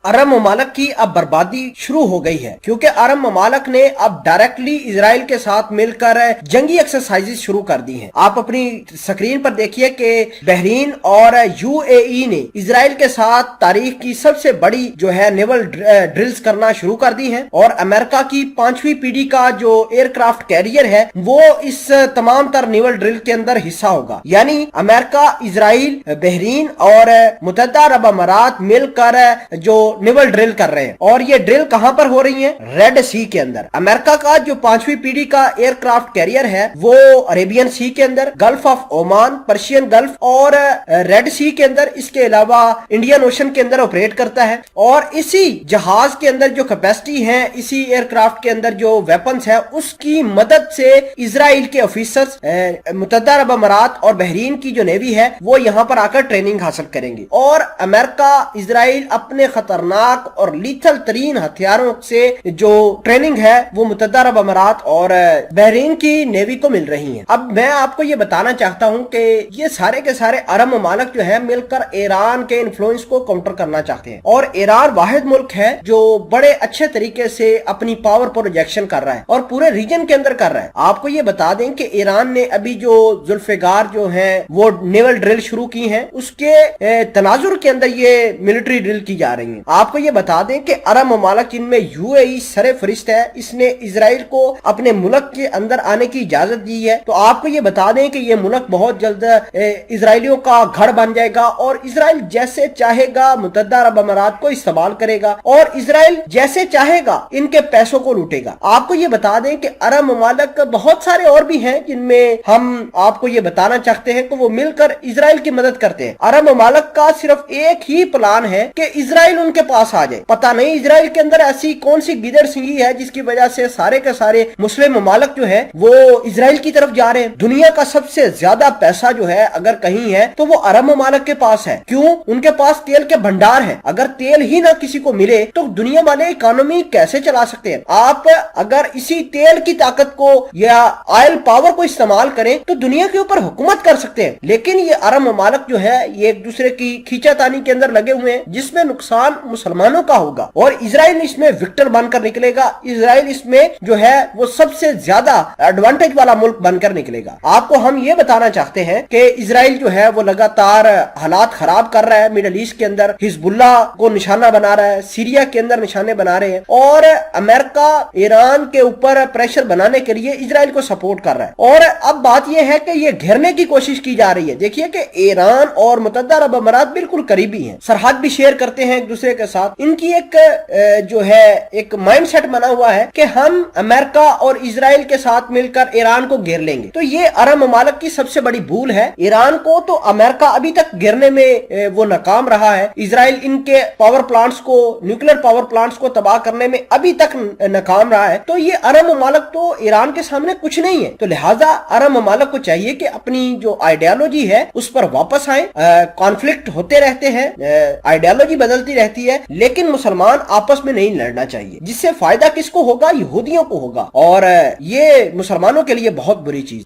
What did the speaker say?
अरब ममालक की अब बर्बादी शुरू हो गई है, क्योंकि अरब ममालक ने अब डायरेक्टली इजराइल के साथ मिलकर जंगी एक्सरसाइजेस शुरू कर दी हैं। आप अपनी स्क्रीन पर देखिए कि बहरीन और यूएई ने इजराइल के साथ तारीख की सबसे बड़ी जो है नेवल ड्रिल्स करना शुरू कर दी हैं, और अमेरिका की 5वीं पीढ़ी का जो एयरक्राफ्ट कैरियर है वो इस तमाम तर नेवल ड्रिल के अंदर हिस्सा होगा। यानी अमेरिका, इजराइल, बहरीन और मुत्तहदा अरब अमारात मिलकर जो नेवल ड्रिल कर रहे हैं, और ये ड्रिल कहां पर हो रही है? रेड सी के अंदर। अमेरिका का जो 5वीं पीढ़ी का एयरक्राफ्ट कैरियर है वो अरेबियन सी के अंदर, gulf of Oman, Persian gulf और रेड सी के अंदर, इसके अलावा इंडियन ओशन के अंदर ऑपरेट करता है। और इसी जहाज के अंदर जो कैपेसिटी है, इसी एयरक्राफ्ट के अंदर जो वेपन्स है, उसकी मदद से इजराइल के ऑफिसर्स मुत्तहदा अरब अमारात और बहरीन की जो नेवी है वो यहाँ पर आकर ट्रेनिंग हासिल करेंगे। और अमेरिका, इजराइल अपने खतरनाक और लीथल तरीन हथियारों से जो ट्रेनिंग है वो मुत्तहदा अरब अमारात और बहरीन की नेवी को मिल रही है। अब मैं आपको ये बताना चाहता हूँ कि ये सारे के सारे अरब ममालिक जो है मिलकर ईरान के इन्फ्लुएंस को काउंटर करना चाहते हैं, और ईरान वाहिद मुल्क है जो बड़े अच्छे तरीके से अपनी पावर प्रोजेक्शन कर रहा है और पूरे रीजन के अंदर कर रहा है। आपको ये बता दें कि ईरान ने अभी जो जुल्फिकार जो है वो नेवल ड्रिल शुरू की है, उसके तनाजुर के अंदर ये मिलिट्री ड्रिल की जा रही है। आपको ये बता दें कि अरब ममालिक जिनमें यूएई सरे फरिश्त है, इसने इजराइल को अपने मुल्क के अंदर आने की इजाजत दी है। तो आपको ये बता दें कि ये मुल्क बहुत जल्द इजरायलियों का घर बन जाएगा, और इजराइल जैसे चाहेगा मुत्तहदा अरब अमारात को इस्तेमाल करेगा, और इजराइल जैसे चाहेगा इनके पैसों को लूटेगा। आपको ये बता दें कि अरब ममालिक बहुत सारे और भी हैं जिनमें हम आपको ये बताना चाहते हैं कि वो मिलकर इजराइल की मदद करते हैं। अरब ममालिक का सिर्फ एक ही प्लान है कि इजराइल उनके पास आ जाए। पता नहीं इजराइल के अंदर ऐसी कौन सी गिदड़ सिंगी है जिसकी वजह से सारे के सारे मुस्लिम ममालिक जो है वो इजराइल की तरफ जा रहे हैं। दुनिया का सबसे ज्यादा पैसा जो है अगर कहीं है तो वो अरब ममालिक के पास है। क्यों? उनके पास तेल के भंडार है। अगर तेल ही ना किसी को मिले तो दुनिया वाले इकोनॉमी कैसे चला सकते हैं? आप अगर इसी तेल की ताकत को या ऑयल पावर को इस्तेमाल करें तो दुनिया के ऊपर हुकूमत कर सकते हैं। लेकिन ये अरब ममालिक जो है ये एक दूसरे की खींचातानी के अंदर लगे हुए हैं, जिसमें नुकसान मुसलमानों का होगा, और इजराइल इसमें विक्टर बनकर निकलेगा। इजराइल इसमें जो है वो सबसे ज्यादा एडवांटेज वाला मुल्क बनकर निकलेगा। आपको हम ये बताना चाहते हैं कि इजराइल जो है वो लगातार हालात खराब कर रहा है। मिडल ईस्ट के अंदर हिजबुल्लाह को निशाना बना रहा है, सीरिया के अंदर निशाने बना रहे हैं, और अमेरिका ईरान के ऊपर प्रेशर बनाने के लिए इजराइल को सपोर्ट कर रहा है। और अब बात यह है कि ये घेरने की कोशिश की जा रही है। देखिए कि ईरान और मुत्तहदा अरब अमारात बिल्कुल करीबी हैं, सरहद भी शेयर करते हैं एक दूसरे के साथ। इनकी एक जो है एक माइंडसेट बना हुआ है कि हम अमेरिका और इजराइल के साथ मिलकर ईरान को घेर लेंगे। तो ये अरब ममालिक की सबसे बड़ी भूल है। ईरान को तो अमेरिका अभी तक घेरने में वो नाकाम रहा है। इजराइल इनके पावर प्लांट्स को, न्यूक्लियर पावर प्लांट्स को तबाह करने में अभी तक नाकाम रहा है। तो ये अरब ममालिक तो ईरान के सामने कुछ नहीं है। तो लिहाजा अरब ममालिक को चाहिए कि अपनी जो आइडियोलॉजी है उस पर वापस आए। कॉन्फ्लिक्ट होते रहते हैं, आइडियोलॉजी बदलती रहती है, लेकिन मुसलमान आपस में नहीं लड़ना चाहिए। जिससे फायदा किसको होगा? यहूदियों को होगा, और ये मुसलमानों के लिए बहुत बुरी चीज।